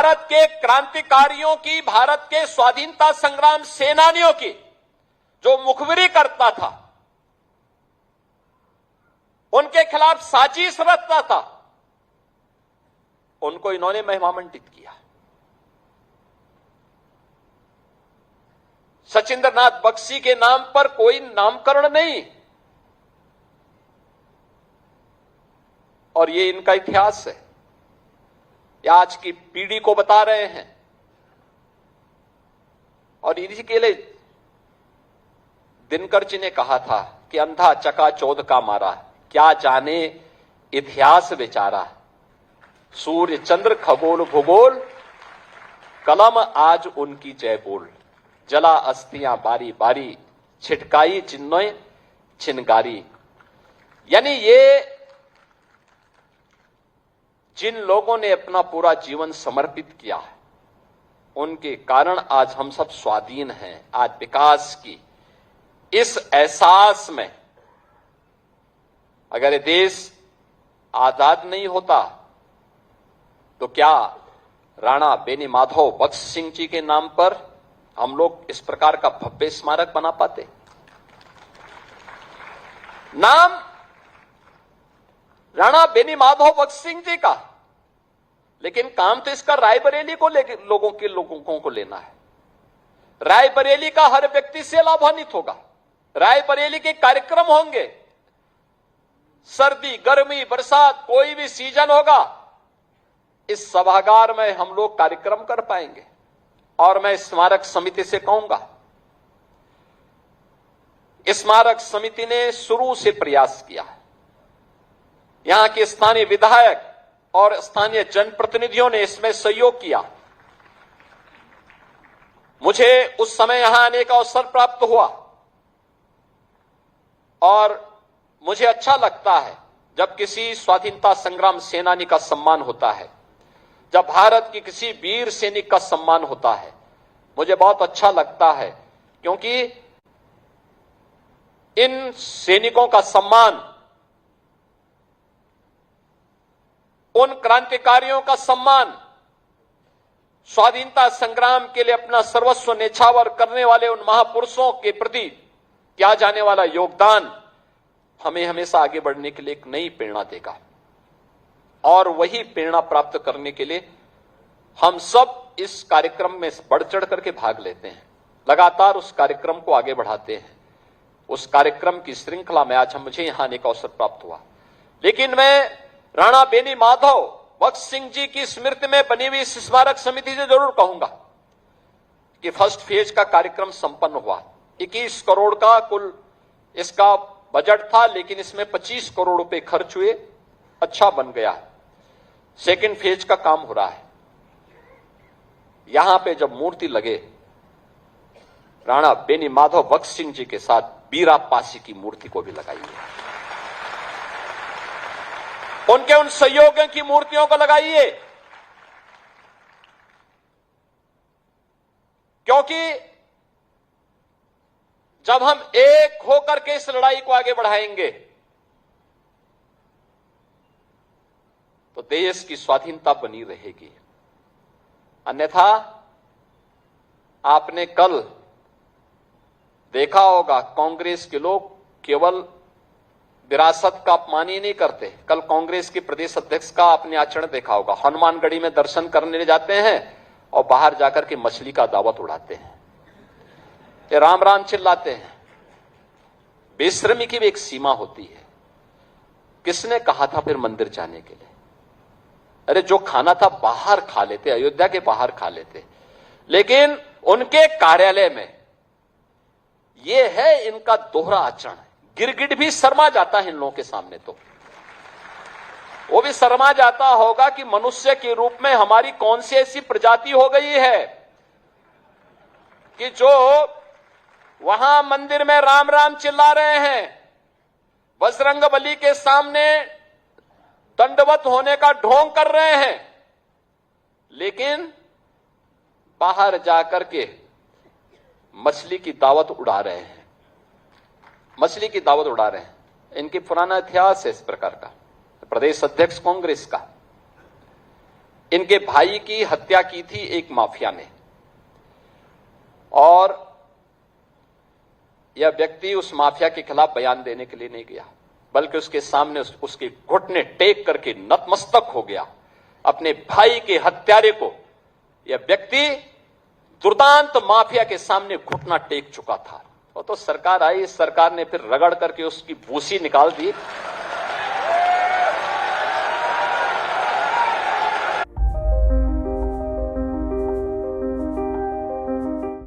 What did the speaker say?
भारत के क्रांतिकारियों की, भारत के स्वाधीनता संग्राम सेनानियों की जो मुखबिरी करता था, उनके खिलाफ साजिश रचता था, उनको इन्होंने महिमामंडित किया। सचिंद्रनाथ बख्शी के नाम पर कोई नामकरण नहीं, और ये इनका इतिहास है, ये आज की पीढ़ी को बता रहे हैं। और इसी के लिए दिनकर जी ने कहा था कि अंधा चकाचौंध का मारा, क्या जाने इतिहास बेचारा, सूर्य चंद्र खगोल भूगोल, कलम आज उनकी जय बोल, जला अस्थियां बारी बारी, छिटकाई चिन्नों छिनगारी। यानी ये जिन लोगों ने अपना पूरा जीवन समर्पित किया है, उनके कारण आज हम सब स्वाधीन हैं। आज विकास की इस एहसास में, अगर ये देश आजाद नहीं होता तो क्या राणा बेनी माधव बख्श सिंह जी के नाम पर हम लोग इस प्रकार का भव्य स्मारक बना पाते? नाम राणा बेनी माधव बख्श सिंह जी का, लेकिन काम तो इसका रायबरेली को लोगों को लेना है। रायबरेली का हर व्यक्ति से लाभान्वित होगा, रायबरेली के कार्यक्रम होंगे, सर्दी गर्मी बरसात कोई भी सीजन होगा, इस सभागार में हम लोग कार्यक्रम कर पाएंगे। और मैं स्मारक समिति से कहूंगा, स्मारक समिति ने शुरू से प्रयास किया है, यहां के स्थानीय विधायक और स्थानीय जनप्रतिनिधियों ने इसमें सहयोग किया। मुझे उस समय यहां आने का अवसर प्राप्त हुआ और मुझे अच्छा लगता है जब किसी स्वाधीनता संग्राम सेनानी का सम्मान होता है, जब भारत की किसी वीर सैनिक का सम्मान होता है, मुझे बहुत अच्छा लगता है, क्योंकि इन सैनिकों का सम्मान, उन क्रांतिकारियों का सम्मान, स्वाधीनता संग्राम के लिए अपना सर्वस्व न्यौछावर करने वाले उन महापुरुषों के प्रति किया जाने वाला योगदान हमें हमेशा आगे बढ़ने के लिए एक नई प्रेरणा देगा। और वही प्रेरणा प्राप्त करने के लिए हम सब इस कार्यक्रम में बढ़ चढ़ करके भाग लेते हैं, लगातार उस कार्यक्रम को आगे बढ़ाते हैं। उस कार्यक्रम की श्रृंखला में आज मुझे यहां आने का अवसर प्राप्त हुआ। लेकिन मैं राणा बेनी माधव बख्श सिंह जी की स्मृति में बनी हुई इस स्मारक समिति से जरूर कहूंगा कि फर्स्ट फेज का कार्यक्रम संपन्न हुआ। 21 करोड़ का कुल इसका बजट था, लेकिन इसमें 25 करोड़ रुपए खर्च हुए, अच्छा बन गया। सेकंड फेज का काम हो रहा है। यहां पे जब मूर्ति लगे, राणा बेनी माधव बख्श सिंह जी के साथ बीरा पासी की मूर्ति को भी लगाइए, उनके उन सहयोगियों की मूर्तियों को लगाइए, क्योंकि जब हम एक होकर के इस लड़ाई को आगे बढ़ाएंगे तो देश की स्वाधीनता बनी रहेगी। अन्यथा आपने कल देखा होगा, कांग्रेस के लोग केवल विरासत का अपमान ही नहीं करते। कल कांग्रेस के प्रदेश अध्यक्ष का आपने आचरण देखा होगा, हनुमानगढ़ी में दर्शन करने जाते हैं और बाहर जाकर के मछली का दावत उड़ाते हैं, ये राम राम चिल्लाते हैं। बेशर्मी की भी एक सीमा होती है। किसने कहा था फिर मंदिर जाने के लिए? अरे जो खाना था बाहर खा लेते, अयोध्या के बाहर खा लेते। लेकिन उनके कार्यालय में ये है इनका दोहरा आचरण। गिरगिट भी शर्मा जाता है इन लोगों के सामने, तो वो भी शर्मा जाता होगा कि मनुष्य के रूप में हमारी कौन सी ऐसी प्रजाति हो गई है कि जो वहां मंदिर में राम राम चिल्ला रहे हैं, बजरंगबली के सामने दंडवत होने का ढोंग कर रहे हैं, लेकिन बाहर जाकर के मछली की दावत उड़ा रहे हैं, मछली की दावत उड़ा रहे हैं। इनकी पुराना इतिहास है इस प्रकार का, प्रदेश अध्यक्ष कांग्रेस का। इनके भाई की हत्या की थी एक माफिया ने, और यह व्यक्ति उस माफिया के खिलाफ बयान देने के लिए नहीं गया, बल्कि उसके सामने उसके घुटने टेक करके नतमस्तक हो गया अपने भाई के हत्यारे को। यह व्यक्ति दुर्दांत माफिया के सामने घुटना टेक चुका था। और तो सरकार आई, सरकार ने फिर रगड़ करके उसकी भूसी निकाल दी